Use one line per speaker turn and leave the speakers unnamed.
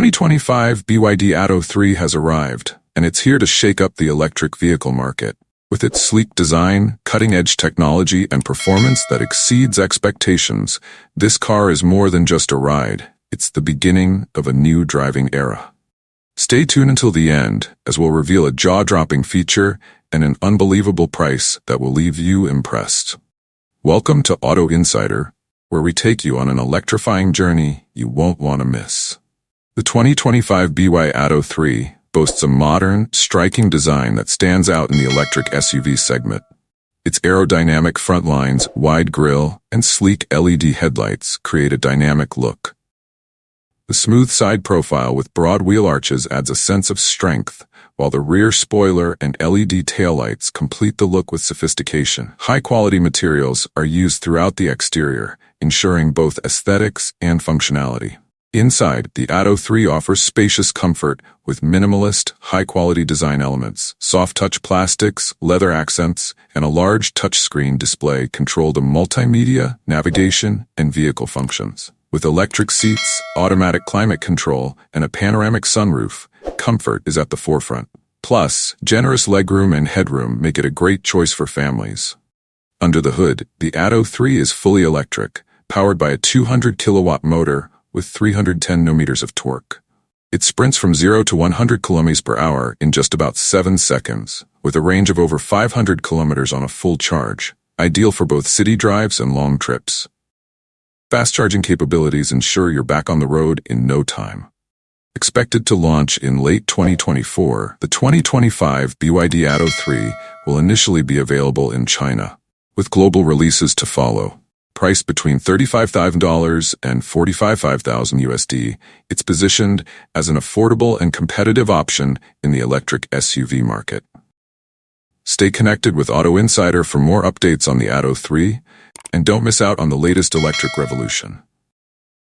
2025 BYD Atto 3 has arrived, and it's here to shake up the electric vehicle market. With its sleek design, cutting-edge technology, and performance that exceeds expectations, this car is more than just a ride. It's the beginning of a new driving era. Stay tuned until the end, as we'll reveal a jaw-dropping feature and an unbelievable price that will leave you impressed. Welcome to Auto Insider, where we take you on an electrifying journey you won't want to miss. The 2025 BYD Atto 3 boasts a modern, striking design that stands out in the electric SUV segment. Its aerodynamic front lines, wide grille, and sleek LED headlights create a dynamic look. The smooth side profile with broad wheel arches adds a sense of strength, while the rear spoiler and LED taillights complete the look with sophistication. High-quality materials are used throughout the exterior, ensuring both aesthetics and functionality. Inside, the Atto 3 offers spacious comfort with minimalist, high-quality design elements. Soft-touch plastics, leather accents, and a large touchscreen display control the multimedia, navigation, and vehicle functions. With electric seats, automatic climate control, and a panoramic sunroof, comfort is at the forefront. Plus, generous legroom and headroom make it a great choice for families. Under the hood, the Atto 3 is fully electric, powered by a 200-kilowatt motor with 310 Nm of torque. It sprints from 0 to 100 km per hour in just about 7 seconds, with a range of over 500 km on a full charge, ideal for both city drives and long trips. Fast charging capabilities ensure you're back on the road in no time. Expected to launch in late 2024, the 2025 BYD Atto 3 will initially be available in China, with global releases to follow. Priced between $35,000 and $45,000 USD, it's positioned as an affordable and competitive option in the electric SUV market. Stay connected with Auto Insider for more updates on the Atto 3, and don't miss out on the latest electric revolution.